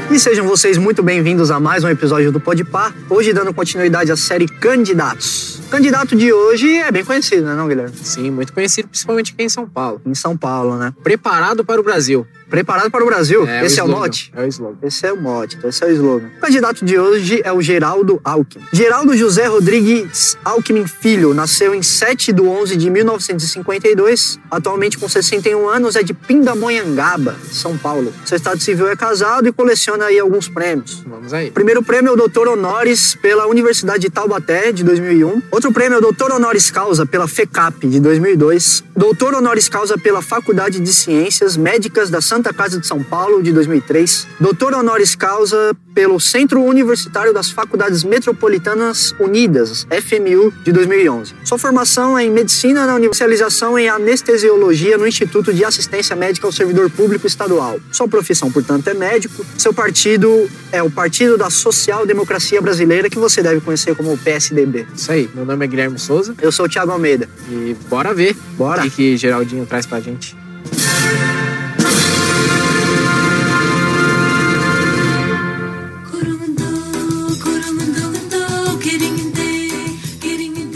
E sejam vocês muito bem-vindos a mais um episódio do Podpah, hoje dando continuidade à série Candidatos. O candidato de hoje é bem conhecido, né, não, Guilherme? Sim, muito conhecido, principalmente aqui em São Paulo. Em São Paulo, né? Preparado para o Brasil. Preparado para o Brasil? Esse é o mote? É o slogan. Esse é o mote, então esse é o slogan. O candidato de hoje é o Geraldo Alckmin. Geraldo José Rodrigues Alckmin Filho nasceu em 7/11/1952. Atualmente com 61 anos, é de Pindamonhangaba, São Paulo. Seu estado civil é casado e coleciona aí alguns prêmios. Vamos aí. O primeiro prêmio é o Doutor Honoris pela Universidade de Taubaté, de 2001. Outro prêmio é o Doutor Honoris Causa pela FECAP, de 2002. Doutor Honoris Causa pela Faculdade de Ciências Médicas da Santa Casa de São Paulo, de 2003. Doutor Honoris Causa pelo Centro Universitário das Faculdades Metropolitanas Unidas, FMU, de 2011. Sua formação é em Medicina na especialização em Anestesiologia no Instituto de Assistência Médica ao Servidor Público Estadual. Sua profissão, portanto, é médico. Seu partido é o Partido da Social Democracia Brasileira, que você deve conhecer como o PSDB. Isso aí. Meu nome é Guilherme Souza. Eu sou o Thiago Almeida. E bora ver. Bora. O que Geraldinho traz pra gente.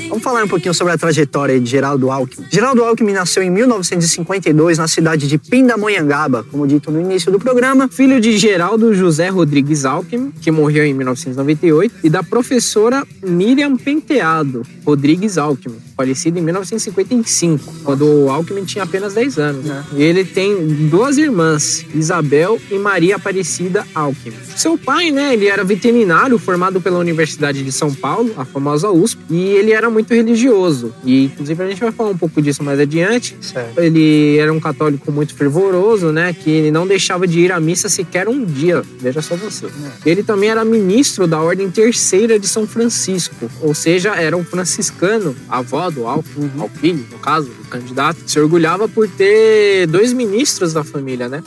Vamos falar um pouquinho sobre a trajetória de Geraldo Alckmin. Geraldo Alckmin nasceu em 1952 na cidade de Pindamonhangaba, como dito no início do programa. Filho de Geraldo José Rodrigues Alckmin, que morreu em 1998, e da professora Miriam Penteado Rodrigues Alckmin, falecida em 1955, quando o Alckmin tinha apenas 10 anos. E ele tem duas irmãs, Isabel e Maria Aparecida Alckmin. Seu pai, ele era veterinário formado pela Universidade de São Paulo, a famosa USP, e ele era muito religioso. E, inclusive, a gente vai falar um pouco disso mais adiante. Certo. Ele era um católico muito fervoroso, que ele não deixava de ir à missa sequer um dia. Veja só você. Ele também era ministro da Ordem Terceira de São Francisco, ou seja, era um franciscano, avó do Alckmin, Alckmin, no caso, do candidato. Se orgulhava por ter dois ministros da família,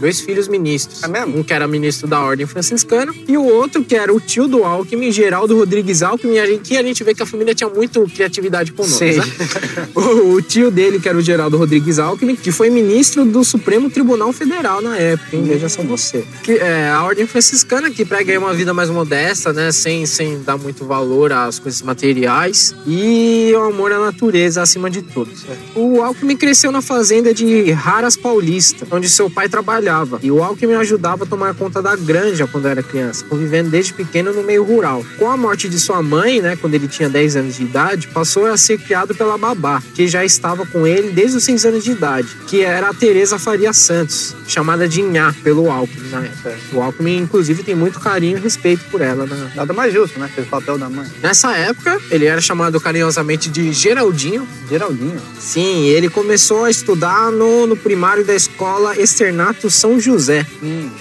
Dois filhos ministros. É mesmo? Um que era ministro da Ordem Franciscana e o outro que era o tio do Alckmin, Geraldo Rodrigues Alckmin, que a gente vê que a família tinha muito criatividade com nomes, O tio dele, que era o Geraldo Rodrigues Alckmin, que foi ministro do Supremo Tribunal Federal na época, veja só você. Que é a Ordem Franciscana, que prega aí uma vida mais modesta, sem dar muito valor às coisas materiais e o amor à natureza acima de tudo. O Alckmin cresceu na fazenda de Raras Paulista, onde seu pai trabalhava, e o Alckmin ajudava a tomar conta da granja quando era criança, convivendo desde pequeno no meio rural. Com a morte de sua mãe, quando ele tinha 10 anos de idade, passou a ser criado pela babá, que já estava com ele desde os 6 anos de idade, que era a Teresa Faria Santos, chamada de Nhá pelo Alckmin na época. O Alckmin, inclusive, tem muito carinho e respeito por ela. Nada mais justo, Fez o papel da mãe. Nessa época, ele era chamado carinhosamente de Geraldinho. Geraldinho? Sim, ele começou a estudar no primário da escola Externato São José,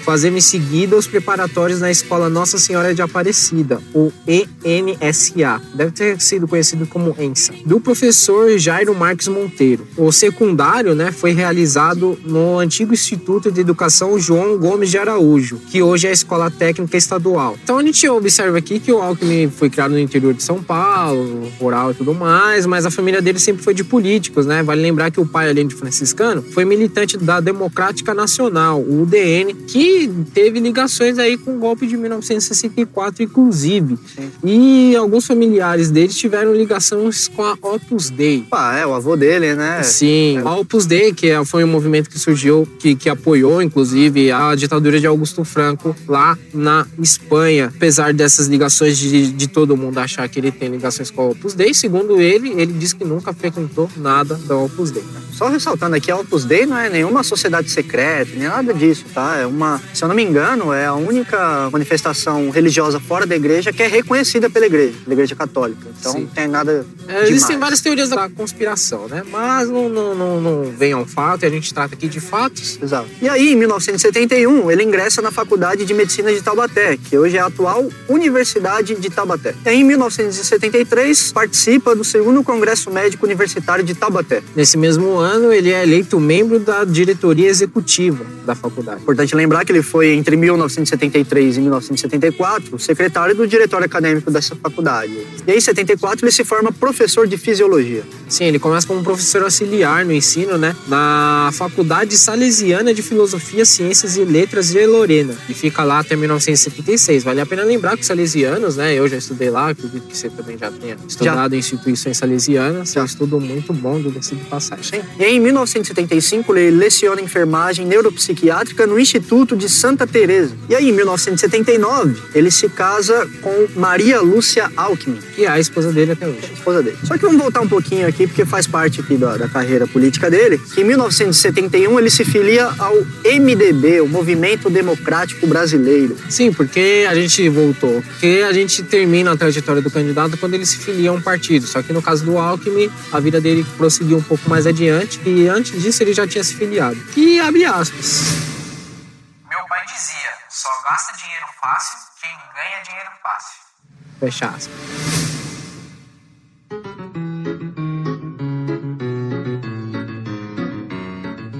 fazendo em seguida os preparatórios na escola Nossa Senhora de Aparecida, o ENSA. Deve ter sido conhecido como ENSA, do professor Jairo Marques Monteiro. O secundário, foi realizado no antigo Instituto de Educação João Gomes de Araújo, que hoje é a Escola Técnica Estadual. Então a gente observa aqui que o Alckmin foi criado no interior de São Paulo, rural e tudo mais, mas a família dele sempre foi de políticos, Vale lembrar que o pai, além de franciscano, foi militante da Democrática Nacional, o UDN, que teve ligações aí com o golpe de 1964, inclusive. E alguns familiares deles tiveram ligações com a Opus Dei. O avô dele, Sim, a Opus Dei, que foi um movimento que surgiu, que apoiou, inclusive, a ditadura de Augusto Franco lá na Espanha. Apesar dessas ligações de todo mundo achar que ele tem ligações com a Opus Dei, segundo ele diz que nunca frequentou nada da Opus Dei. Só ressaltando aqui, a Opus Dei não é nenhuma sociedade secreta, nem nada disso, É se eu não me engano, é a única manifestação religiosa fora da igreja que é reconhecida pela igreja católica. Então, não tem nada demais. Existem várias teorias da conspiração, Mas não vem ao fato, e a gente trata aqui de fatos. Exato. E aí, em 1971, ele ingressa na Faculdade de Medicina de Taubaté, que hoje é a atual Universidade de Taubaté. E aí, em 1973, participa do 2º Congresso Médico Universitário de Taubaté. Nesse mesmo ano, ele é eleito membro da diretoria executiva da faculdade. Importante lembrar que ele foi, entre 1973 e 1974, secretário do diretório acadêmico dessa faculdade. E aí, em 74, ele se forma professor de fisiologia. Sim, ele começa como professor auxiliar no ensino, né? Na Faculdade Salesiana de Filosofia, Ciências e Letras de Lorena. E fica lá até 1976. Vale a pena lembrar que os salesianos, né? Eu já estudei lá, acredito que você também já tenha estudado em instituições salesianas. É um estudo muito bom do de passagem. E aí, em 1975, ele leciona enfermagem neuropsiquiátrica no Instituto de Santa Teresa. E aí, em 1979, ele se casa com Maria Lúcia Alckmin. Que é a esposa dele até hoje. Esposa dele. Só que vamos voltar um pouquinho aqui, porque faz parte aqui da carreira política dele. Que em 1971, ele se filia ao MDB, o Movimento Democrático Brasileiro. Sim, porque a gente voltou. Porque a gente termina a trajetória do candidato quando ele se filia a um partido. Só que no caso do Alckmin, a vida dele prosseguiu um pouco mais adiante. E antes disso, ele já tinha se filiado. E abre aspas. Meu pai dizia, só gasta dinheiro fácil quem ganha dinheiro fácil. Fecha aspas.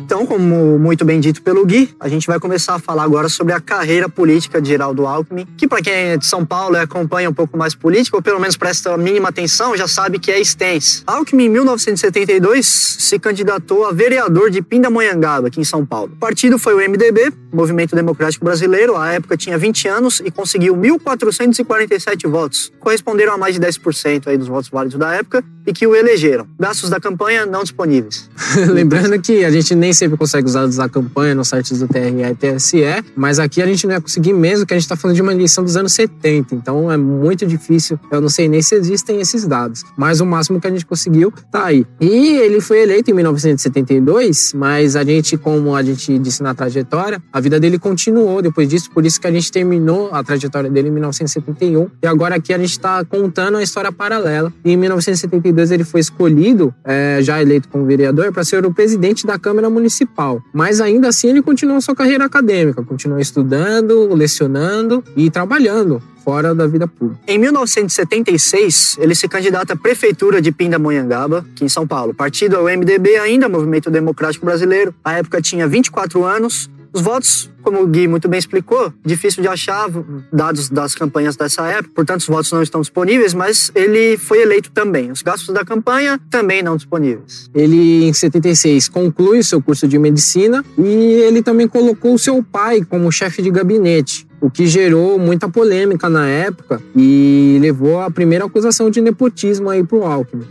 Então, como muito bem dito pelo Gui, a gente vai começar a falar agora sobre a carreira política de Geraldo Alckmin, que para quem é de São Paulo e acompanha um pouco mais política, ou pelo menos presta a mínima atenção, já sabe que é extensa. Alckmin, em 1972, se candidatou a vereador de Pindamonhangaba, aqui em São Paulo. O partido foi o MDB, Movimento Democrático Brasileiro, à época tinha 20 anos e conseguiu 1.447 votos, corresponderam a mais de 10% aí dos votos válidos da época, e que o elegeram. Gastos da campanha não disponíveis. Lembrando que a gente nem sempre consegue usar dados da campanha nos sites do TRE e TSE, mas aqui a gente não ia conseguir mesmo, que a gente está falando de uma eleição dos anos 70, então é muito difícil, eu não sei nem se existem esses dados, mas o máximo que a gente conseguiu tá aí. E ele foi eleito em 1972, mas a gente, como a gente disse na trajetória, a vida dele continuou depois disso, por isso que a gente terminou a trajetória dele em 1971, e agora aqui a gente está contando a história paralela. E em 1972 ele foi escolhido, já eleito como vereador, para ser o presidente da Câmara Municipal. Mas ainda assim ele continuou sua carreira acadêmica, continuou estudando, lecionando e trabalhando fora da vida pública. Em 1976, ele se candidata à prefeitura de Pindamonhangaba, aqui em São Paulo. O partido é o MDB ainda, Movimento Democrático Brasileiro. À época tinha 24 anos. Os votos, como o Gui muito bem explicou, difícil de achar dados das campanhas dessa época, portanto os votos não estão disponíveis, mas ele foi eleito também. Os gastos da campanha também não disponíveis. Ele, em 76, conclui seu curso de medicina e ele também colocou o seu pai como chefe de gabinete, o que gerou muita polêmica na época e levou à primeira acusação de nepotismo aí pro Alckmin.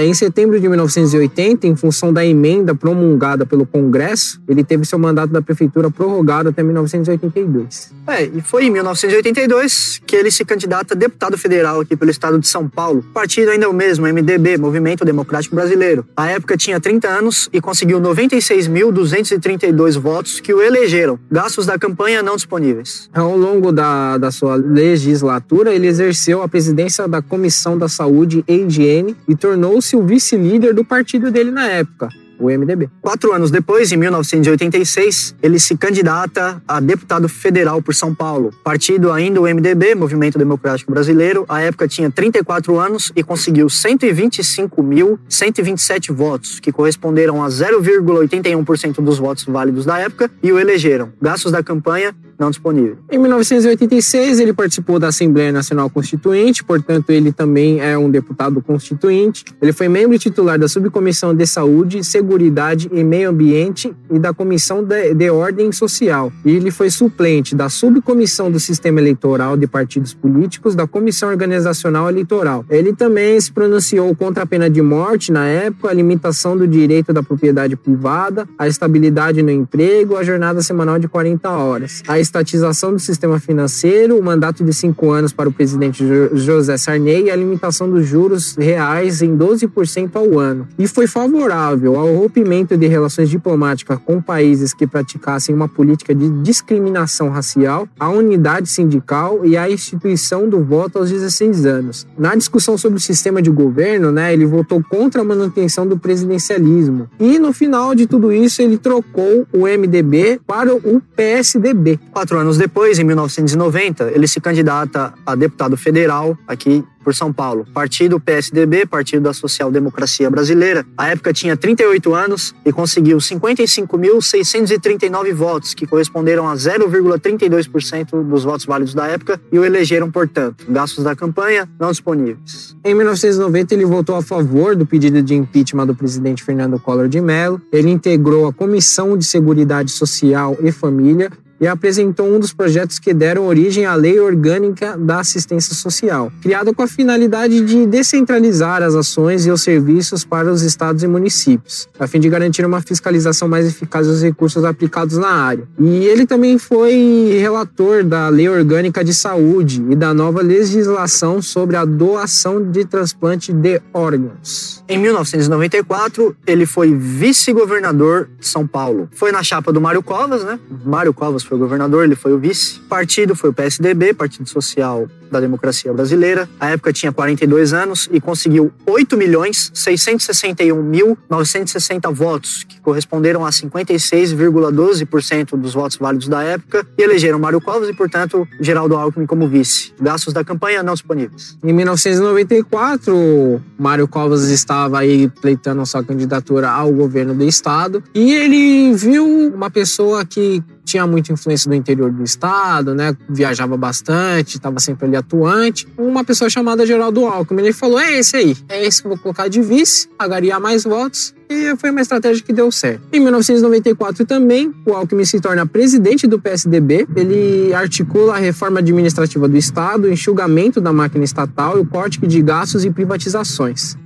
Em setembro de 1980, em função da emenda promulgada pelo Congresso, ele teve seu mandato da prefeitura prorrogado até 1982. E foi em 1982 que ele se candidata a deputado federal aqui pelo estado de São Paulo. O partido ainda é o mesmo, MDB, Movimento Democrático Brasileiro. À época tinha 30 anos e conseguiu 96.232 votos que o elegeram. Gastos da campanha não disponíveis. Ao longo da sua legislatura, ele exerceu a presidência da Comissão da Saúde e Higiene e tornou-se o vice-líder do partido dele na época, o MDB. 4 anos depois, em 1986, ele se candidata a deputado federal por São Paulo. Partido ainda o MDB, Movimento Democrático Brasileiro. À época tinha 34 anos e conseguiu 125.127 votos, que corresponderam a 0,81% dos votos válidos da época, e o elegeram. Gastos da campanha não disponível. Em 1986, ele participou da Assembleia Nacional Constituinte, portanto, ele também é um deputado constituinte. Ele foi membro titular da Subcomissão de Saúde, Seguridade e Meio Ambiente e da Comissão de Ordem Social. E ele foi suplente da Subcomissão do Sistema Eleitoral de Partidos Políticos, da Comissão Organizacional Eleitoral. Ele também se pronunciou contra a pena de morte na época, a limitação do direito da propriedade privada, a estabilidade no emprego, a jornada semanal de 40 horas, a estatização do sistema financeiro, o mandato de 5 anos para o presidente José Sarney e a limitação dos juros reais em 12% ao ano. E foi favorável ao rompimento de relações diplomáticas com países que praticassem uma política de discriminação racial, a unidade sindical e a instituição do voto aos 16 anos. Na discussão sobre o sistema de governo, ele votou contra a manutenção do presidencialismo. E no final de tudo isso, ele trocou o MDB para o PSDB. 4 anos depois, em 1990, ele se candidata a deputado federal aqui por São Paulo. Partido PSDB, Partido da Social Democracia Brasileira. À época tinha 38 anos e conseguiu 55.639 votos, que corresponderam a 0,32% dos votos válidos da época, e o elegeram, portanto. Gastos da campanha não disponíveis. Em 1990, ele votou a favor do pedido de impeachment do presidente Fernando Collor de Mello. Ele integrou a Comissão de Seguridade Social e Família e apresentou um dos projetos que deram origem à Lei Orgânica da Assistência Social, criada com a finalidade de descentralizar as ações e os serviços para os estados e municípios, a fim de garantir uma fiscalização mais eficaz dos recursos aplicados na área. E ele também foi relator da Lei Orgânica de Saúde e da nova legislação sobre a doação de transplante de órgãos. Em 1994, ele foi vice-governador de São Paulo. Foi na chapa do Mário Covas, né? Mário Covas foi o governador, ele foi o vice. Partido foi o PSDB, Partido Social da Democracia Brasileira. À época tinha 42 anos e conseguiu 8.661.960 votos, que corresponderam a 56,12% dos votos válidos da época, e elegeram Mário Covas e, portanto, Geraldo Alckmin como vice. Gastos da campanha não disponíveis. Em 1994, Mário Covas estava aí pleitando sua candidatura ao governo do estado e ele viu uma pessoa que tinha muita influência do interior do estado, né? Viajava bastante, estava sempre ali atuante. Uma pessoa chamada Geraldo Alckmin. Ele falou, é esse aí, é esse que eu vou colocar de vice, angariar mais votos. E foi uma estratégia que deu certo. Em 1994 também, o Alckmin se torna presidente do PSDB. Ele articula a reforma administrativa do Estado, o enxugamento da máquina estatal e o corte de gastos e privatizações.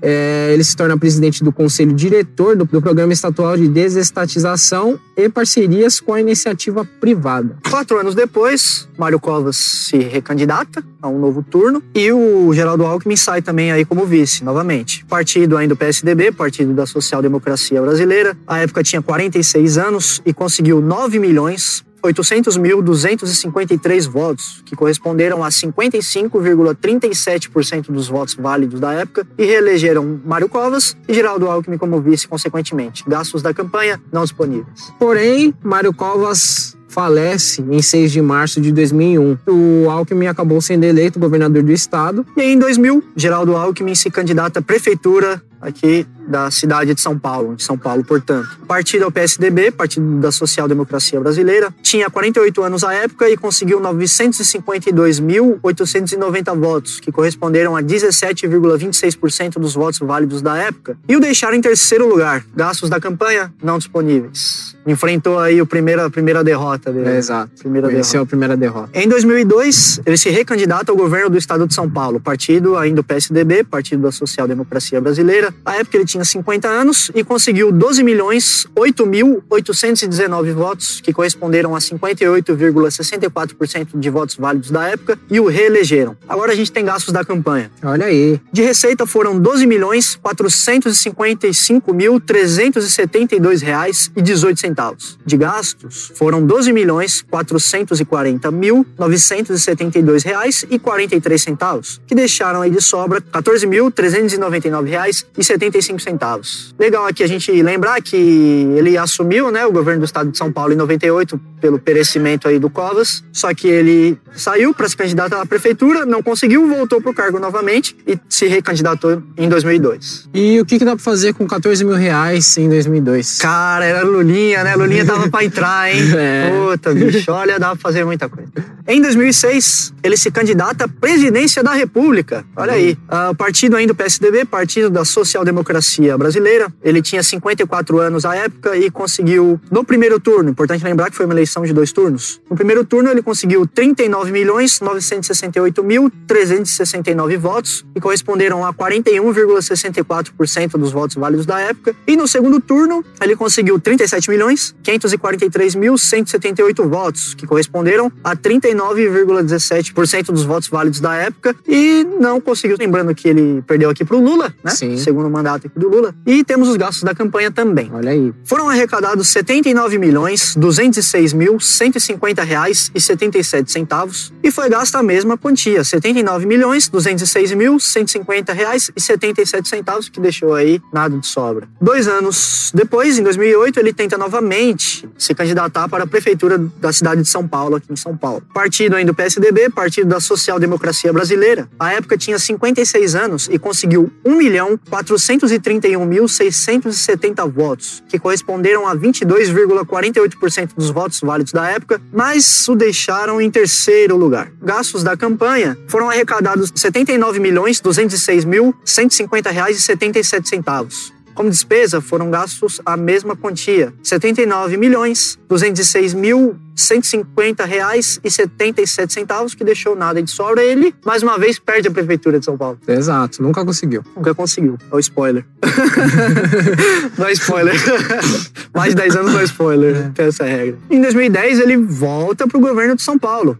Ele se torna presidente do conselho diretor do Programa Estadual de Desestatização e Parcerias com a Iniciativa Privada. 4 anos depois, Mário Covas se recandidata a um novo turno e o Geraldo Alckmin sai também aí como vice, novamente. Partido ainda do PSDB, Partido da Social Democracia Brasileira. À época tinha 46 anos e conseguiu 9.800.253 votos, que corresponderam a 55,37% dos votos válidos da época, e reelegeram Mário Covas e Geraldo Alckmin como vice, consequentemente. Gastos da campanha não disponíveis. Porém, Mário Covas falece em 6 de março de 2001. O Alckmin acabou sendo eleito governador do estado. E em 2000, Geraldo Alckmin se candidata à prefeitura aqui da cidade de São Paulo, portanto. Partido é o PSDB, Partido da Social Democracia Brasileira. Tinha 48 anos à época e conseguiu 952.890 votos, que corresponderam a 17,26% dos votos válidos da época, e o deixaram em terceiro lugar. Gastos da campanha não disponíveis. Enfrentou aí a primeira derrota dele. Exato. Venceu a primeira derrota. Em 2002, ele se recandidata ao governo do estado de São Paulo. Partido ainda o PSDB, Partido da Social Democracia Brasileira. À época ele tinha 50 anos e conseguiu 12.008.819 votos, que corresponderam a 58,64% de votos válidos da época, e o reelegeram. Agora a gente tem gastos da campanha. Olha aí. De receita foram 12.455.372 reais e 18 centavos. De gastos foram 12.440.972 reais e 43 centavos, que deixaram aí de sobra 14.399 reais e 75 centavos. Legal aqui a gente lembrar que ele assumiu, né, o governo do estado de São Paulo em 98 pelo perecimento aí do Covas, só que ele saiu para se candidatar à prefeitura, não conseguiu, voltou pro cargo novamente e se recandidatou em 2002. E o que dá pra fazer com 14 mil reais em 2002? Cara, era Lulinha, né? Lulinha tava pra entrar, hein? Puta, bicho, olha, dava pra fazer muita coisa. Em 2006, ele se candidata à presidência da República. Olha aí. O partido ainda do PSDB, Partido da Social Democracia Brasileira. Ele tinha 54 anos à época e conseguiu, no primeiro turno, importante lembrar que foi uma eleição de 2 turnos. No primeiro turno, ele conseguiu 39.968.369 votos, que corresponderam a 41,64% dos votos válidos da época. E no segundo turno, ele conseguiu 37.543.178 votos, que corresponderam a 39,17% dos votos válidos da época, e não conseguiu, lembrando que ele perdeu aqui pro Lula, né? Sim. Segundo mandato aqui do do Lula. E temos os gastos da campanha também. Olha aí. Foram arrecadados R$ 79.206.150,77 e foi gasta a mesma quantia, R$ 79.206.150,77, que deixou aí nada de sobra. 2 anos depois, em 2008, ele tenta novamente se candidatar para a prefeitura da cidade de São Paulo, aqui em São Paulo. Partido ainda do PSDB, Partido da Social Democracia Brasileira. À época tinha 56 anos e conseguiu 1.431.670 votos, que corresponderam a 22,48% dos votos válidos da época, mas o deixaram em terceiro lugar. Gastos da campanha foram arrecadados R$ 79.206.150,77. Como despesa, foram gastos a mesma quantia, R$ 79.206.150,77, que deixou nada de sobra. Ele, mais uma vez, perde a prefeitura de São Paulo. Exato, nunca conseguiu. Nunca conseguiu, é o spoiler. Não é spoiler. Mais de 10 anos não é spoiler, tem essa regra. Em 2010, ele volta para o governo de São Paulo.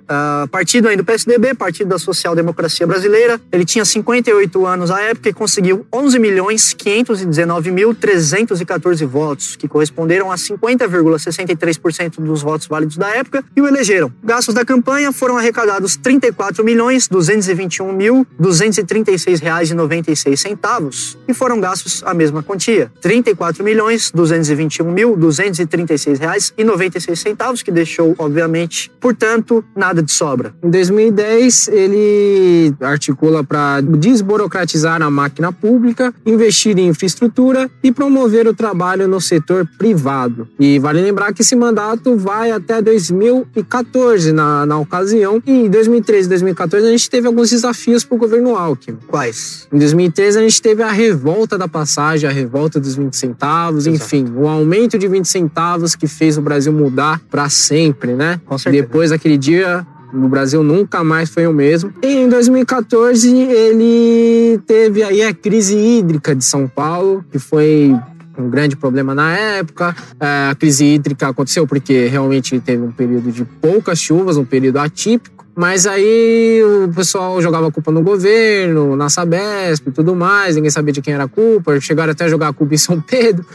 Partido ainda do PSDB, Partido da Social Democracia Brasileira. Ele tinha 58 anos à época e conseguiu 11.519.314 votos, que corresponderam a 50,63% dos votos válidos da época, e o elegeram. Gastos da campanha foram arrecadados R$ 34.221.236,96 e foram gastos a mesma quantia, R$ 34.221.236,96, que deixou, obviamente, portanto, nada de sobra. Em 2010, ele articula para desburocratizar a máquina pública, investir em infraestrutura e promover o trabalho no setor privado. E vale lembrar que esse mandato vai até 2014 na ocasião. E em 2013 e 2014 a gente teve alguns desafios para o governo Alckmin. Quais? Em 2013 a gente teve a revolta da passagem, a revolta dos 20 centavos, Exato. Enfim, o aumento de 20 centavos que fez o Brasil mudar para sempre, né? Com certeza. Depois daquele dia, o Brasil nunca mais foi o mesmo. E em 2014 ele teve aí a crise hídrica de São Paulo, que foi um grande problema na época. A crise hídrica aconteceu porque realmente teve um período de poucas chuvas, um período atípico. Mas aí o pessoal jogava a culpa no governo, na Sabesp e tudo mais, ninguém sabia de quem era a culpa, chegaram até a jogar a culpa em São Pedro.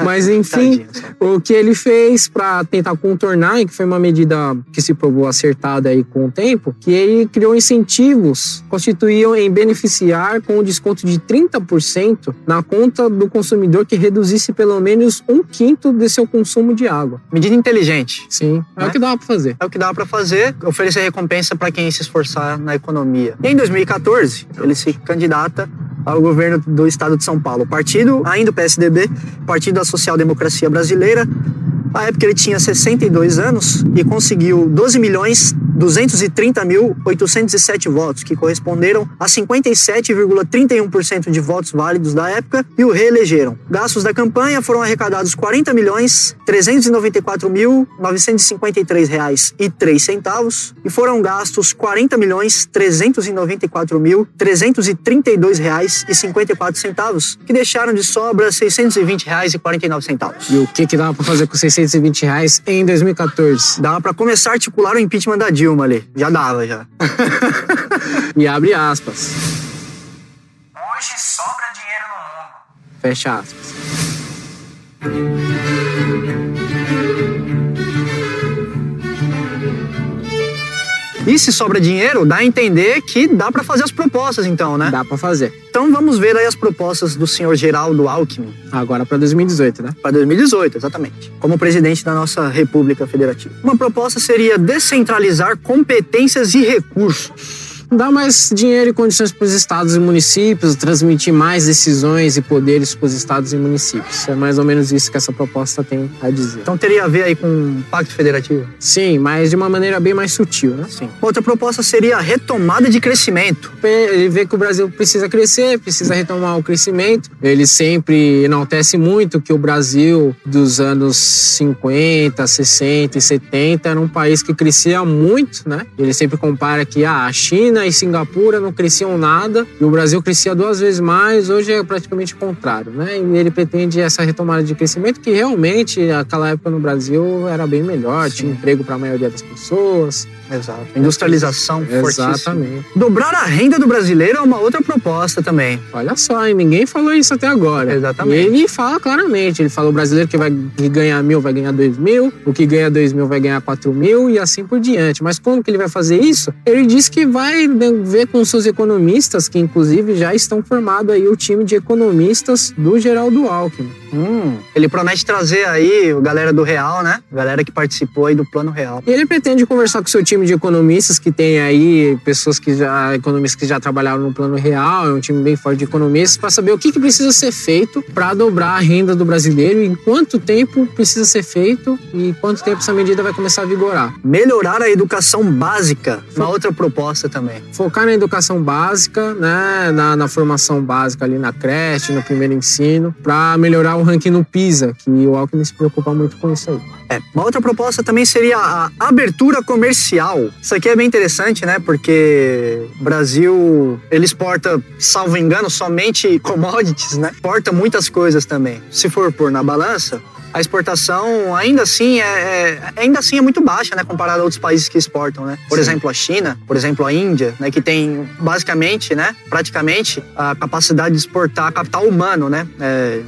Mas enfim, o que ele fez para tentar contornar, e que foi uma medida que se provou acertada aí com o tempo, que ele criou incentivos, constituíam em beneficiar com um desconto de 30% na conta do consumidor que reduzisse pelo menos 1/5 de seu consumo de água. Medida inteligente. Sim, é o que dava para fazer. É o que dava para fazer, oferecer recompensa para quem se esforçar na economia. E em 2014, ele se candidata ao governo do estado de São Paulo. Partido ainda do PSDB, Partido da Social Democracia Brasileira. À época ele tinha 62 anos e conseguiu 12.230.807 votos, que corresponderam a 57,31% de votos válidos da época, e o reelegeram. Gastos da campanha foram arrecadados R$ 40.394.953,03 e foram gastos R$ 40.394.332,54, que deixaram de sobra R$ 620,49. E o que dava para fazer com R$ 620 em 2014? Dava pra começar a articular o impeachment da Dilma ali. Já dava, já. E abre aspas. Hoje sobra dinheiro no mundo. Fecha aspas. E se sobra dinheiro, dá a entender que dá pra fazer as propostas, então, né? Dá pra fazer. Então vamos ver aí as propostas do senhor Geraldo Alckmin. Agora pra 2018, né? Para 2018, exatamente. Como presidente da nossa República Federativa. Uma proposta seria descentralizar competências e recursos. Dar mais dinheiro e condições para os estados e municípios, transmitir mais decisões e poderes para os estados e municípios. É mais ou menos isso que essa proposta tem a dizer. Então teria a ver aí com um pacto federativo? Sim, mas de uma maneira bem mais sutil, né? Sim. Outra proposta seria a retomada de crescimento. Ele vê que o Brasil precisa crescer, precisa retomar o crescimento. Ele sempre enaltece muito que o Brasil dos anos 50, 60 e 70 era um país que crescia muito, né? Ele sempre compara que a China China e Singapura não cresciam nada e o Brasil crescia 2 vezes mais, hoje é praticamente o contrário, né? E ele pretende essa retomada de crescimento que realmente, naquela época no Brasil, era bem melhor, tinha emprego para a maioria das pessoas. Exato. Industrialização fortíssima. Exatamente. Dobrar a renda do brasileiro é uma outra proposta também. Olha só, hein? Ninguém falou isso até agora. Exatamente. E ele fala claramente, ele fala o brasileiro que ganha 1.000 vai ganhar 2.000, o que ganha 2.000 vai ganhar 4.000 e assim por diante. Mas como que ele vai fazer isso? Ele diz que vai ver com seus economistas, que inclusive já estão formado aí o time de economistas do Geraldo Alckmin. Ele promete trazer aí a galera do Real, né? A galera que participou aí do Plano Real. E ele pretende conversar com o seu time de economistas, que tem aí economistas que já trabalharam no Plano Real, é um time bem forte de economistas, para saber o que precisa ser feito para dobrar a renda do brasileiro, em quanto tempo precisa ser feito e quanto tempo essa medida vai começar a vigorar. Melhorar a educação básica, uma outra proposta também. Focar na educação básica, né, na formação básica ali na creche, no primeiro ensino, para melhorar o ranking no PISA, que o Alckmin se preocupa muito com isso aí. Uma outra proposta também seria a abertura comercial. Isso aqui é bem interessante, né? Porque o Brasil, ele exporta, salvo engano, somente commodities, né? Exporta muitas coisas também. Se for pôr na balança, a exportação ainda assim é muito baixa, né, comparado a outros países que exportam, né? Por exemplo, a China, por exemplo, a Índia, né, que tem basicamente, né, praticamente a capacidade de exportar capital humano, né,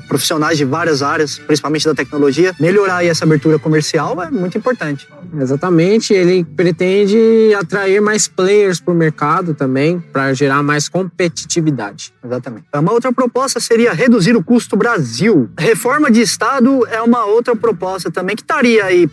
profissionais de várias áreas, principalmente da tecnologia. Melhorar aí essa abertura comercial é muito importante. Exatamente, ele pretende atrair mais players para o mercado também, para gerar mais competitividade. Exatamente. Uma outra proposta seria reduzir o custo Brasil. Reforma de Estado é uma outra proposta também que estaria aí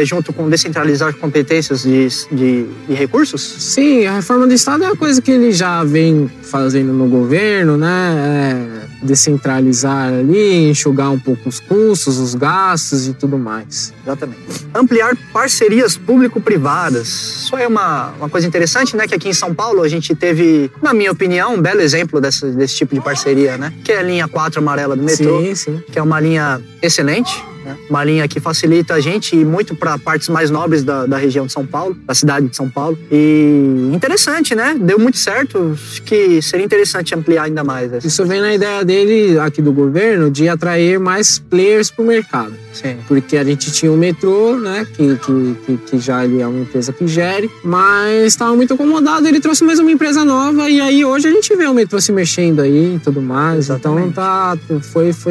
junto com descentralizar competências de recursos? Sim, a reforma do Estado é uma coisa que ele já vem fazendo no governo, né? Descentralizar ali, enxugar um pouco os custos, os gastos e tudo mais. Exatamente. Ampliar parcerias público-privadas. Isso é uma coisa interessante, né? Que aqui em São Paulo a gente teve, na minha opinião, um belo exemplo desse tipo de parceria, né? Que é a linha 4 amarela do metrô. Sim. Que é uma linha excelente, né? Uma linha que facilita a gente e muito para partes mais nobres da região de São Paulo, da cidade de São Paulo. E interessante, né? Deu muito certo. Acho que seria interessante ampliar ainda mais. Isso vem na ideia dele, aqui do governo, de atrair mais players para o mercado. Sim. Porque a gente tinha o metrô, né? Que já ele é uma empresa que gere, mas estava muito acomodado. Ele trouxe mais uma empresa nova e aí hoje a gente vê o metrô se mexendo aí e tudo mais. Exatamente. Então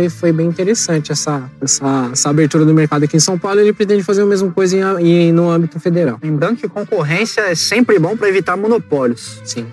foi bem interessante essa abertura do mercado aqui em São Paulo. Ele pretende fazer a mesma coisa no âmbito federal. Lembrando que concorrência é sempre bom para evitar monopólios. Sim.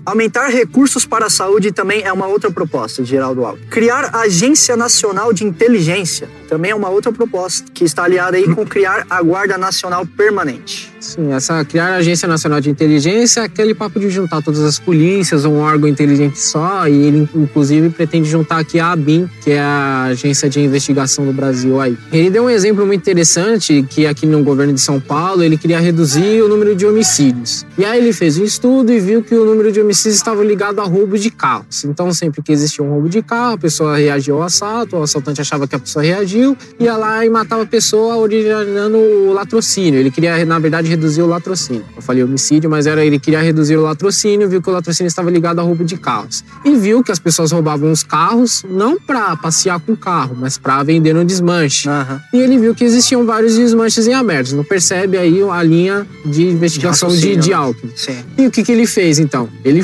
Aumentar recursos para a saúde também é uma outra proposta de Geraldo Alckmin. Criar Agência Nacional de Inteligência também é uma outra proposta, que está aliada aí com criar a Guarda Nacional Permanente. Sim, criar a Agência Nacional de Inteligência é aquele papo de juntar todas as polícias, um órgão inteligente só, e ele inclusive pretende juntar aqui a ABIN, que é a Agência de Investigação do Brasil aí. Ele deu um exemplo muito interessante, que aqui no governo de São Paulo, ele queria reduzir o número de homicídios. E aí ele fez um estudo e viu que o número de homicídios estava ligado a roubo de carros. Então sempre que existia um roubo de carro, a pessoa reagia ao assalto, o assaltante achava que a pessoa reagiu, ia lá e matava a pessoa originando o latrocínio. Ele queria, na verdade, reduzir o latrocínio. Eu falei homicídio, mas ele queria reduzir o latrocínio, viu que o latrocínio estava ligado a roubo de carros. E viu que as pessoas roubavam os carros não para passear com o carro, mas para vender no desmanche. Uhum. E ele viu que existiam vários desmanches em abertos. Não percebe aí a linha de investigação de Alckmin. Sim. E o que ele fez, então? Ele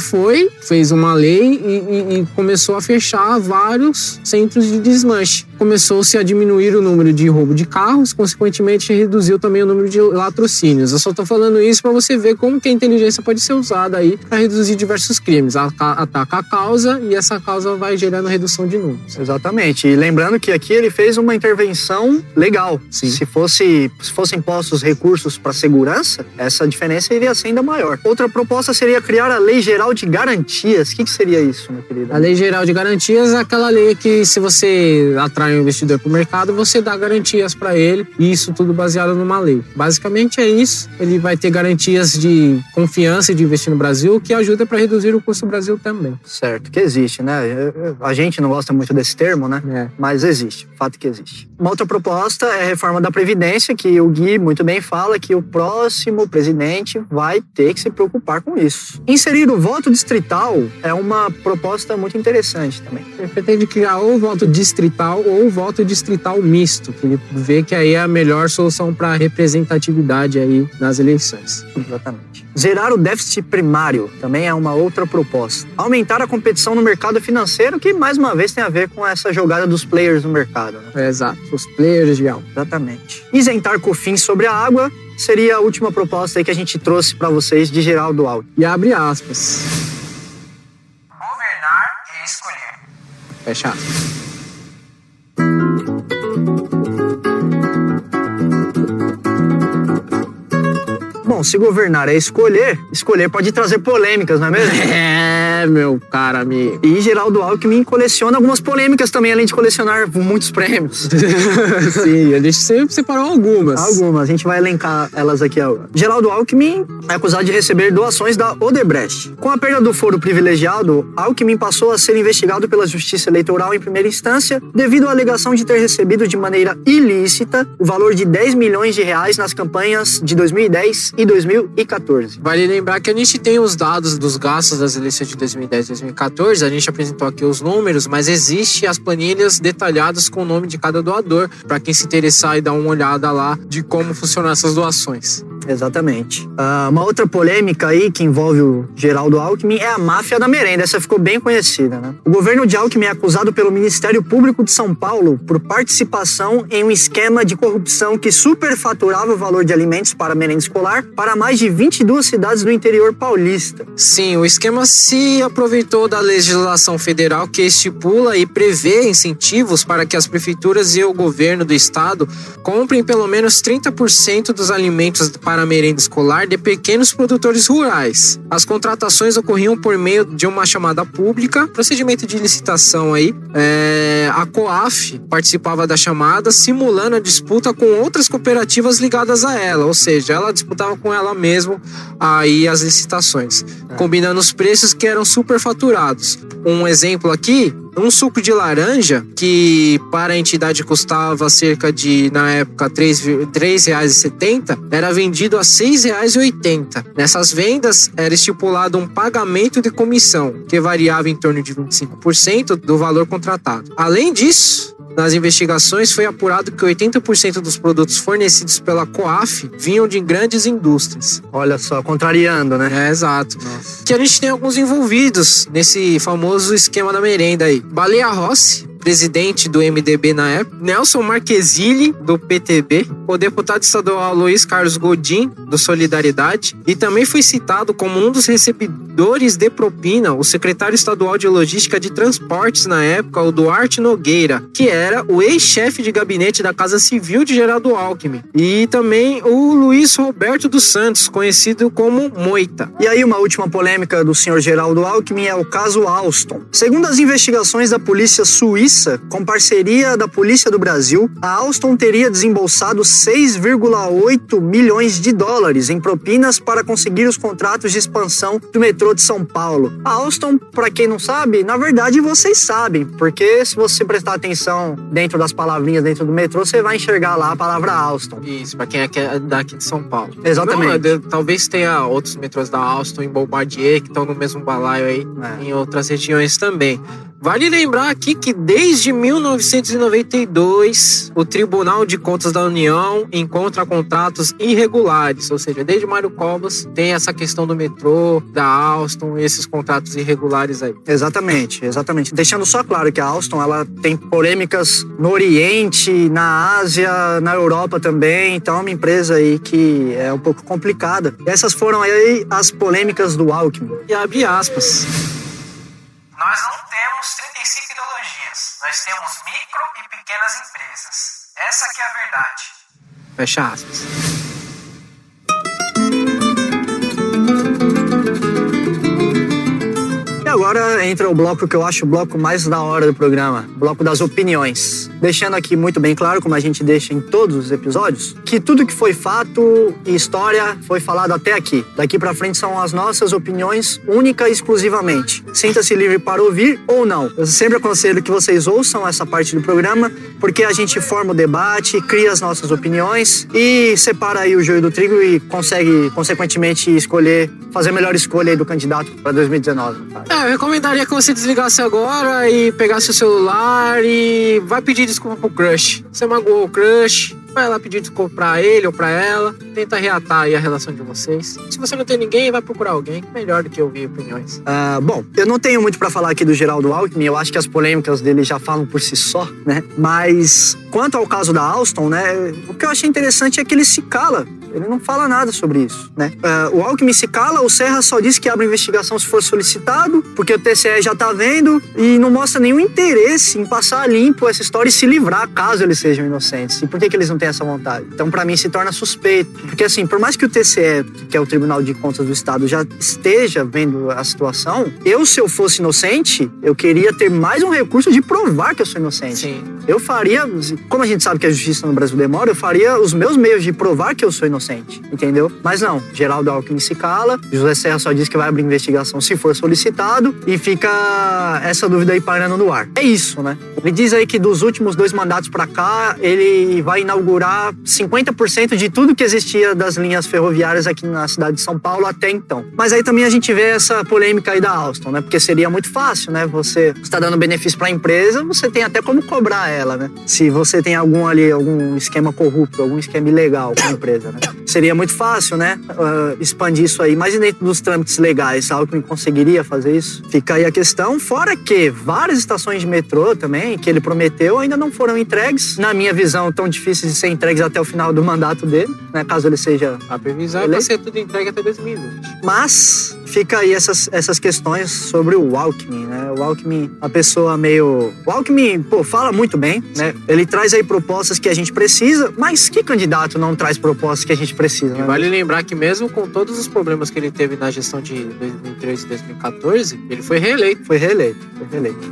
fez uma lei e começou a fechar vários centros de desmanche. Começou-se a diminuir o número de roubo de carros, consequentemente reduziu também o número de latrocínios. Eu só estou falando isso para você ver como que a inteligência pode ser usada aí para reduzir diversos crimes. Ataca a causa e essa causa vai gerando redução de números. Exatamente. E lembrando que aqui ele fez uma intervenção legal. Sim. Se fossem postos recursos para segurança, essa diferença iria ser ainda maior. Outra proposta seria criar a Lei Geral de Garantias. O que seria isso, meu querido? A Lei Geral de Garantias é aquela lei que, se você atrai um investidor para o mercado, você dá garantias para ele, e isso tudo baseado numa lei. Basicamente é isso. Ele vai ter garantias de confiança e de investir no Brasil, que ajuda para reduzir o custo do Brasil também. Certo, que existe, né? A gente não gosta muito desse termo, né? Mas existe, fato que existe. Uma outra proposta é a reforma da Previdência, que o Gui muito bem fala que o próximo presidente vai ter que se preocupar com isso. Inserir o voto distrital é uma proposta muito interessante também. Ele pretende criar ou voto distrital ou voto distrital misto, que ele vê que aí é a melhor solução para a representatividade aí nas eleições. Exatamente. Zerar o déficit primário também é uma outra proposta. Aumentar a competição no mercado financeiro, que mais uma vez tem a ver com essa jogada dos players no mercado, né? Exato, os players de algo. Exatamente. Isentar COFINS sobre a água seria a última proposta aí que a gente trouxe para vocês de Geraldo Alckmin. E abre aspas. Governar é escolher. Fecha aspas. Bom, se governar é escolher pode trazer polêmicas, não é mesmo? É, meu caro amigo. E Geraldo Alckmin coleciona algumas polêmicas também, além de colecionar muitos prêmios. Sim, a gente sempre separou algumas. A gente vai elencar elas aqui agora. Geraldo Alckmin é acusado de receber doações da Odebrecht. Com a perda do foro privilegiado, Alckmin passou a ser investigado pela Justiça Eleitoral em primeira instância devido à alegação de ter recebido de maneira ilícita o valor de 10 milhões de reais nas campanhas de 2010 e 2014. Vale lembrar que a gente tem os dados dos gastos das eleições de 2010 e 2014, a gente apresentou aqui os números, mas existe as planilhas detalhadas com o nome de cada doador, para quem se interessar e dar uma olhada lá de como funcionam essas doações. Exatamente. Uma outra polêmica aí que envolve o Geraldo Alckmin é a máfia da merenda. Essa ficou bem conhecida, né? O governo de Alckmin é acusado pelo Ministério Público de São Paulo por participação em um esquema de corrupção que superfaturava o valor de alimentos para merenda escolar para mais de 22 cidades do interior paulista. Sim, o esquema se aproveitou da legislação federal que estipula e prevê incentivos para que as prefeituras e o governo do estado comprem pelo menos 30% dos alimentos para a merenda escolar de pequenos produtores rurais. As contratações ocorriam por meio de uma chamada pública, procedimento de licitação aí. A COAF participava da chamada, simulando a disputa com outras cooperativas ligadas a ela, ou seja, ela disputava com ela mesmo aí as licitações, combinando os preços que eram superfaturados. Um exemplo aqui, um suco de laranja, que para a entidade custava cerca de, na época, R$ 3,70, era vendido a R$ 6,80. Nessas vendas, era estipulado um pagamento de comissão, que variava em torno de 25% do valor contratado. Além disso, nas investigações foi apurado que 80% dos produtos fornecidos pela COAF vinham de grandes indústrias. Olha só, contrariando, né? Exato. Nossa. Que a gente tem alguns envolvidos nesse famoso esquema da merenda aí. Baleia Rossi, presidente do MDB na época, Nelson Marquezili, do PTB, o deputado estadual Luiz Carlos Godin, do Solidariedade, e também foi citado como um dos recebedores de propina o secretário estadual de Logística de Transportes na época, o Duarte Nogueira, que era o ex-chefe de gabinete da Casa Civil de Geraldo Alckmin, e também o Luiz Roberto dos Santos, conhecido como Moita. E aí uma última polêmica do senhor Geraldo Alckmin é o caso Alstom. Segundo as investigações da polícia suíça, com parceria da Polícia do Brasil, a Alstom teria desembolsado 6,8 milhões de dólares em propinas para conseguir os contratos de expansão do metrô de São Paulo. A Alstom, para quem não sabe, na verdade vocês sabem, porque se você prestar atenção dentro das palavrinhas dentro do metrô, você vai enxergar lá a palavra Alstom. Isso, para quem é daqui de São Paulo. Exatamente. Não, talvez tenha outros metrôs da Alstom em Bombardier, que estão no mesmo balaio aí, em outras regiões também. Vale lembrar aqui que desde 1992 o Tribunal de Contas da União encontra contratos irregulares, ou seja, desde Mário Covas tem essa questão do metrô, da Alstom, esses contratos irregulares aí. Exatamente. Deixando só claro que a Alstom ela tem polêmicas no Oriente, na Ásia, na Europa também, então é uma empresa aí que é um pouco complicada. E essas foram aí as polêmicas do Alckmin. E abre aspas. Nós não temos 35 ideologias, nós temos micro e pequenas empresas. Essa que é a verdade. Fecha aspas. E agora entra o bloco que eu acho o bloco mais da hora do programa, o bloco das opiniões. Deixando aqui muito bem claro, como a gente deixa em todos os episódios, que tudo que foi fato e história foi falado até aqui. Daqui pra frente são as nossas opiniões, única e exclusivamente. Sinta-se livre para ouvir ou não. Eu sempre aconselho que vocês ouçam essa parte do programa, porque a gente forma o debate, cria as nossas opiniões e separa aí o joio do trigo e consegue, consequentemente, fazer a melhor escolha aí do candidato para 2019. Eu recomendaria que você desligasse agora e pegasse o celular e vai pedir desculpa pro crush. Você magoou o crush, vai lá pedir desculpa pra ele ou pra ela, tenta reatar aí a relação de vocês. Se você não tem ninguém, vai procurar alguém melhor do que ouvir opiniões. Bom, eu não tenho muito pra falar aqui do Geraldo Alckmin, eu acho que as polêmicas dele já falam por si só, né? Mas quanto ao caso da Alstom, né, o que eu achei interessante é que ele se cala. Ele não fala nada sobre isso, né? O Alckmin se cala, o Serra só diz que abre investigação se for solicitado, porque o TCE já tá vendo e não mostra nenhum interesse em passar limpo essa história e se livrar caso eles sejam inocentes. E por que eles não têm essa vontade? Então, pra mim, se torna suspeito. Porque, assim, por mais que o TCE, que é o Tribunal de Contas do Estado, já esteja vendo a situação, se eu fosse inocente, eu queria ter mais um recurso de provar que eu sou inocente. Sim. Eu faria, como a gente sabe que a justiça no Brasil demora, eu faria os meus meios de provar que eu sou inocente, entendeu? Mas não, Geraldo Alckmin se cala, José Serra só diz que vai abrir investigação se for solicitado e fica essa dúvida aí pairando no ar. É isso, né? Ele diz aí que dos últimos 2 mandatos pra cá, ele vai inaugurar 50% de tudo que existia das linhas ferroviárias aqui na cidade de São Paulo até então. Mas aí também a gente vê essa polêmica aí da Alstom, né? Porque seria muito fácil, né? Você está dando benefício pra empresa, você tem até como cobrar ela, né? Se você tem algum esquema corrupto, algum esquema ilegal com a empresa, né? Seria muito fácil, né? Expandir isso aí. Mas dentro dos trâmites legais, Alckmin conseguiria fazer isso? Fica aí a questão. Fora que várias estações de metrô também, que ele prometeu, ainda não foram entregues. Na minha visão, tão difíceis de ser entregues até o final do mandato dele, né? Caso ele seja... A previsão é pra ser tudo entregue até 2020. Mas fica aí essas questões sobre o Alckmin, né? O Alckmin, a pessoa meio... O Alckmin, fala muito bem, né? Ele traz aí propostas que a gente precisa, mas que candidato não traz propostas que a gente precisa, né? Vale lembrar que mesmo com todos os problemas que ele teve na gestão de 2013 e 2014, ele foi reeleito. Foi reeleito.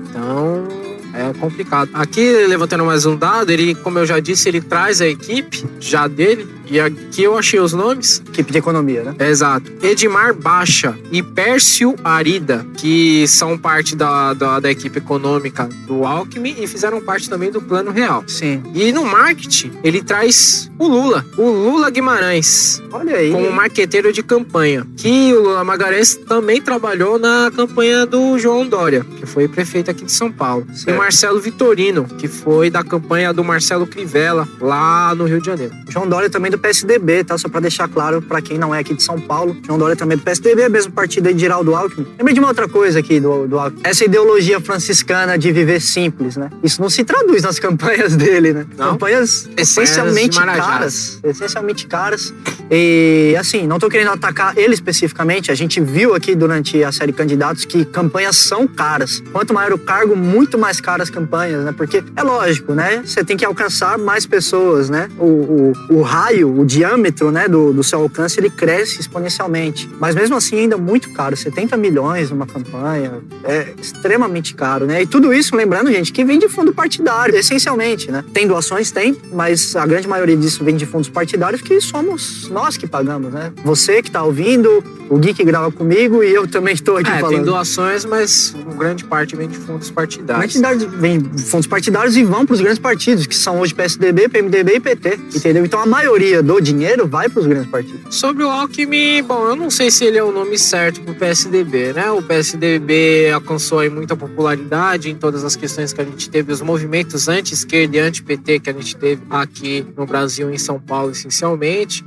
Então... é complicado. Aqui, levantando mais um dado, ele, como eu já disse, ele traz a equipe já dele. E aqui eu achei os nomes. Equipe de economia, né? Exato. Edmar Baixa e Pércio Arida, que são parte da equipe econômica do Alckmin e fizeram parte também do Plano Real. Sim. E no marketing, ele traz o Lula Guimarães. Olha aí. Como marqueteiro de campanha. Que o Lula Magalhães também trabalhou na campanha do João Dória, que foi prefeito aqui de São Paulo. Certo. E o Marcelo Vitorino, que foi da campanha do Marcelo Crivella, lá no Rio de Janeiro. João Dória também do PSDB, tá? Só pra deixar claro pra quem não é aqui de São Paulo. João Dória também do PSDB, mesmo partido aí de Geraldo Alckmin. Lembrei de uma outra coisa aqui do Alckmin. Essa ideologia franciscana de viver simples, né? Isso não se traduz nas campanhas dele, né? Não? Campanhas essencialmente caras. Essencialmente caras. E, assim, não tô querendo atacar ele especificamente. A gente viu aqui durante a série Candidatos que campanhas são caras. Quanto maior o cargo, muito mais caras as campanhas, né? Porque é lógico, né? Você tem que alcançar mais pessoas, né? O raio, o diâmetro, né, do seu alcance, ele cresce exponencialmente. Mas mesmo assim, ainda muito caro. 70 milhões numa campanha é extremamente caro, né? E tudo isso, lembrando, gente, que vem de fundo partidário, essencialmente, né? Tem doações? Tem, mas a grande maioria disso vem de fundos partidários que somos nós que pagamos, né? Você que tá ouvindo, o Gui que grava comigo e eu também estou aqui falando. Tem doações, mas grande parte vem de fundos partidários. Vem fundos partidários e vão para os grandes partidos, que são hoje PSDB, PMDB e PT, entendeu? Então a maioria do dinheiro vai para os grandes partidos. Sobre o Alckmin, bom, eu não sei se ele é o nome certo pro PSDB, né? O PSDB alcançou aí muita popularidade em todas as questões que a gente teve, os movimentos anti-esquerda e anti-PT que a gente teve aqui no Brasil, em São Paulo, essencialmente.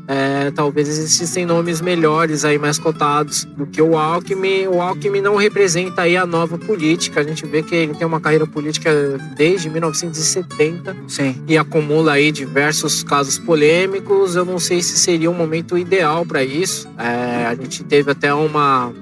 Talvez existem nomes melhores aí, mais cotados do que o Alckmin. O Alckmin não representa aí a nova política. A gente vê que ele tem uma carreira política desde 1970. Sim. E acumula aí diversos casos polêmicos. Eu não sei se seria um momento ideal para isso. A gente teve até uma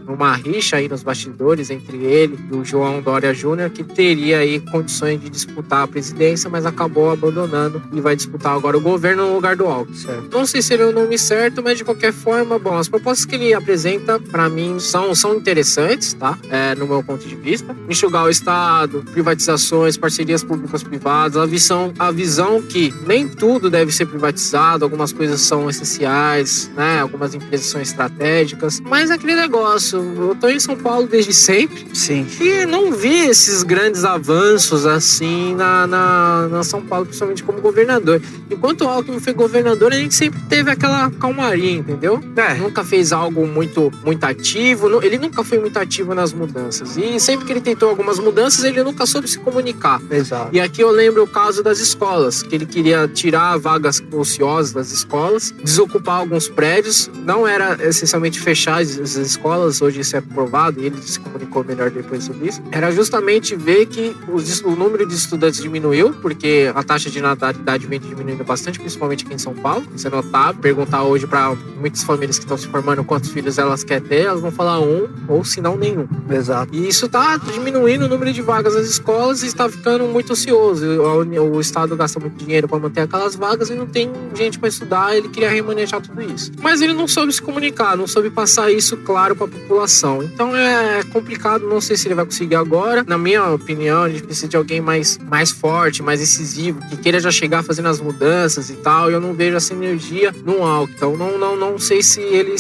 rixa aí nos bastidores entre ele e o João Dória Júnior, que teria aí condições de disputar a presidência, mas acabou abandonando e vai disputar agora o governo no lugar do Alckmin. Certo. Não sei se seria o nome certo, mas de qualquer forma, bom, as propostas que ele apresenta apresenta, para mim, são interessantes, tá? No meu ponto de vista. Enxugar o Estado, privatizações, parcerias públicas-privadas, a visão que nem tudo deve ser privatizado, algumas coisas são essenciais, né? Algumas empresas são estratégicas, mas é aquele negócio, eu tô em São Paulo desde sempre. Sim. E não vi esses grandes avanços assim na São Paulo, principalmente como governador. Enquanto o Alckmin foi governador, a gente sempre teve aquela calmaria, entendeu? Nunca fez algo muito ativo, ele nunca foi muito ativo nas mudanças. E sempre que ele tentou algumas mudanças, ele nunca soube se comunicar. Exato. E aqui eu lembro o caso das escolas, que ele queria tirar vagas ociosas das escolas, desocupar alguns prédios, não era essencialmente fechar as escolas, hoje isso é provado, e ele se comunicou melhor depois sobre isso. Era justamente ver que o número de estudantes diminuiu, porque a taxa de natalidade vem diminuindo bastante, principalmente aqui em São Paulo. Isso é notável. Perguntar hoje para muitas famílias que estão se formando quantos filhos elas querem ter, elas vão falar um, ou se não nenhum. Exato. E isso está diminuindo o número de vagas nas escolas e está ficando muito ocioso. O Estado gasta muito dinheiro para manter aquelas vagas e não tem gente para estudar, ele queria remanejar tudo isso. Mas ele não soube se comunicar, não soube passar isso claro para a população. Então é complicado, não sei se ele vai conseguir agora. Na minha opinião, a gente precisa de alguém mais forte, mais incisivo, que queira já chegar fazendo as mudanças e tal. E eu não vejo essa energia no Alckmin. Então não sei se ele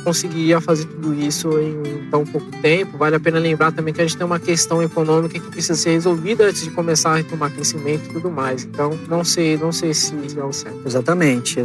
conseguiria fazer tudo isso em tão pouco tempo. Vale a pena lembrar também que a gente tem uma questão econômica que precisa ser resolvida antes de começar a retomar crescimento e tudo mais. Então não sei se dá o certo. Exatamente.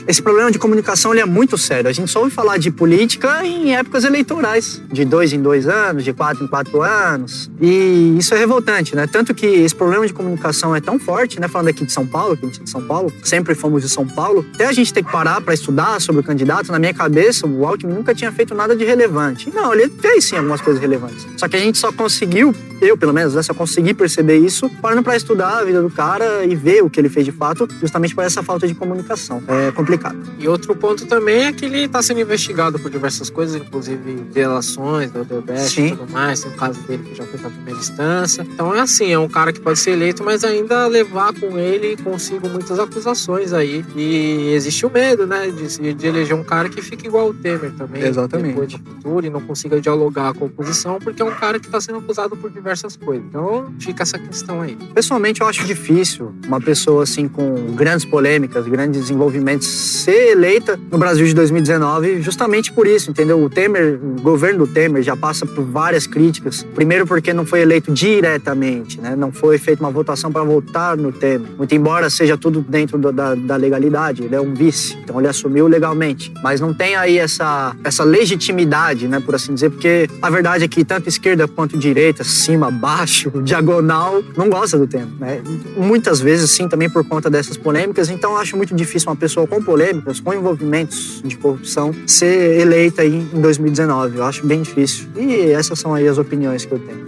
Esse problema de comunicação ele é muito sério. A gente só ouve falar de política em épocas eleitorais, de 2 em 2 anos, de 4 em 4 anos. E isso é revoltante, né? Tanto que esse problema de comunicação é tão forte, né? Falando aqui de São Paulo, que a gente é de São Paulo, sempre fomos de São Paulo. Até a gente ter que parar para estudar sobre o candidato, na minha cabeça, o Alckmin nunca tinha feito nada de relevante. Não, ele fez sim algumas coisas relevantes. Só que a gente só conseguiu, eu pelo menos, né, só consegui perceber isso parando para estudar a vida do cara e ver o que ele fez de fato, justamente por essa falta de comunicação. É complicado. E outro ponto também é que ele está sendo investigado por diversas coisas, inclusive delações da Odebrecht e tudo mais. Tem o caso dele que já foi para a primeira instância. Então é assim, é um cara que pode ser eleito, mas ainda levar com ele consigo muitas acusações aí. E existe o medo, né, de eleger um cara que fique igual o Temer também. Exatamente. Depois no futuro e não consiga dialogar com a oposição, porque é um cara que está sendo acusado por diversas coisas. Então fica essa questão aí. Pessoalmente, eu acho difícil uma pessoa assim com grandes polêmicas, grandes desenvolvimentos ser eleita no Brasil de 2019 justamente por isso, entendeu? O governo do Temer já passa por várias críticas. Primeiro porque não foi eleito diretamente, né? Não foi feita uma votação para votar no Temer. Muito embora seja tudo dentro da legalidade, ele é um vice, então ele assumiu legalmente. Mas não tem aí essa legitimidade, né, por assim dizer, porque a verdade é que tanto esquerda quanto direita, cima, baixo, diagonal, não gosta do Temer, né? Muitas vezes, sim, também por conta dessas polêmicas. Então eu acho muito difícil uma pessoa com polêmicas, com envolvimentos de corrupção, ser eleita aí em 2019. Eu acho bem difícil. E essas são aí as opiniões que eu tenho.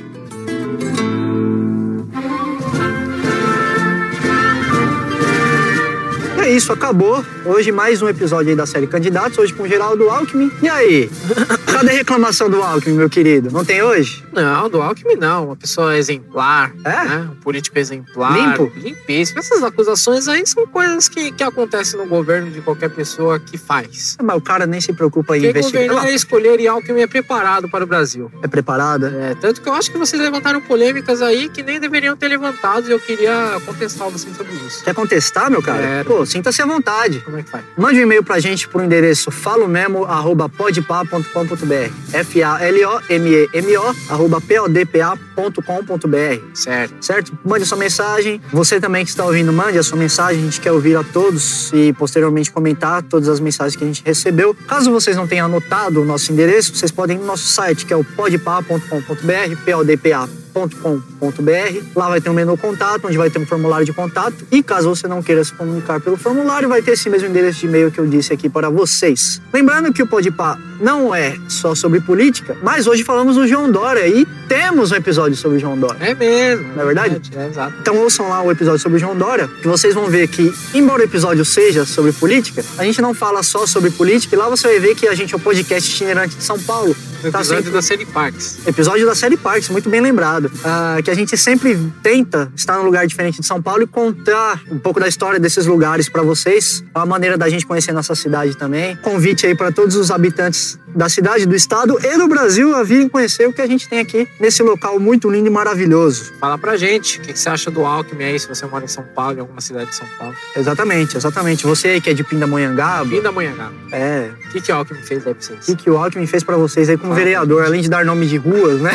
É isso, acabou. Hoje mais um episódio aí da série Candidatos, hoje com o Geraldo Alckmin. E aí? Cadê a reclamação do Alckmin, meu querido? Não tem hoje? Não, do Alckmin não. Uma pessoa exemplar, né? Um político exemplar. Limpo? Limpíssimo. Essas acusações aí são coisas que acontecem no governo de qualquer pessoa que faz. Mas o cara nem se preocupa em investigar. Porque governar é escolher e Alckmin é preparado para o Brasil. É preparada? É, tanto que eu acho que vocês levantaram polêmicas aí que nem deveriam ter levantado e eu queria contestar vocês sobre isso. Quer contestar, meu cara? Quero. Pô, sinta-se à vontade. Como é que faz? Mande um e-mail pra gente pro endereço falomemo@podpa.com.br falomemo@podpa.com.br. Certo? Mande a sua mensagem. Você também que está ouvindo, mande a sua mensagem. A gente quer ouvir a todos e posteriormente comentar todas as mensagens que a gente recebeu. Caso vocês não tenham anotado o nosso endereço, vocês podem ir no nosso site, que é o podpa.com.br, podpa.com.br. Lá vai ter um menu contato, onde vai ter um formulário de contato. E caso você não queira se comunicar pelo formulário, vai ter esse mesmo endereço de e-mail que eu disse aqui para vocês. Lembrando que o Podpah não é só sobre política, mas hoje falamos do João Dória e temos um episódio sobre o João Dória. É mesmo. Não é verdade? É, exato. Então ouçam lá o episódio sobre o João Dória, que vocês vão ver que, embora o episódio seja sobre política, a gente não fala só sobre política, e lá você vai ver que a gente é o podcast itinerante de São Paulo. Episódio da série Parks. Episódio da série Parks, muito bem lembrado. Que que a gente sempre tenta estar num lugar diferente de São Paulo e contar um pouco da história desses lugares para vocês. É uma maneira da gente conhecer nossa cidade também. Convite aí para todos os habitantes da cidade, do estado e do Brasil a virem conhecer o que a gente tem aqui nesse local muito lindo e maravilhoso. Fala pra gente, o que você acha do Alckmin aí, se você mora em São Paulo, em alguma cidade de São Paulo. Exatamente. Você aí que é de Pindamonhangaba. Pindamonhangaba. É. O que o Alckmin fez aí pra vocês? O que o Alckmin fez pra vocês aí como vereador, além de dar nome de ruas, né?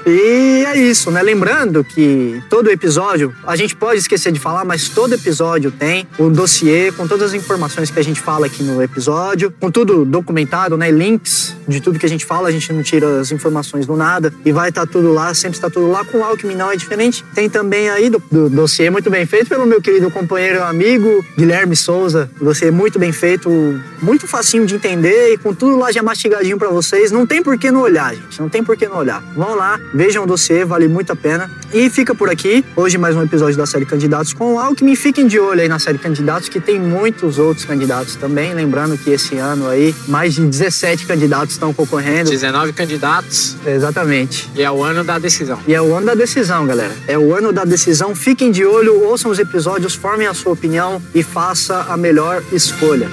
E é isso, né? Lembrando que todo episódio, a gente pode esquecer de falar, mas todo episódio tem o dossiê com todas as informações que a gente fala aqui no episódio, com tudo documentado, né? Links de tudo que a gente fala, a gente não tira as informações do nada e vai estar tudo lá, sempre está tudo lá. Com o Alckmin não é diferente. Tem também aí do dossiê muito bem feito pelo meu querido companheiro e amigo Guilherme Souza. Dossiê muito bem feito, muito facinho de entender e com tudo lá já mastigadinho pra vocês. Não tem por que não olhar, gente. Não tem por que não olhar. Vão lá, vejam o dossiê, vale muito a pena. E fica por aqui. Hoje mais um episódio da série Candidatos com o Alckmin. Fiquem de olho aí na série Candidatos, que tem muitos outros candidatos também. Lembrando que esse ano aí, mais de 17 candidatos estão concorrendo. 19 candidatos. Exatamente. E é o ano da decisão. E é o ano da decisão, galera. É o ano da decisão. Fiquem de olho, ouçam os episódios, formem a sua opinião e faça a melhor escolha.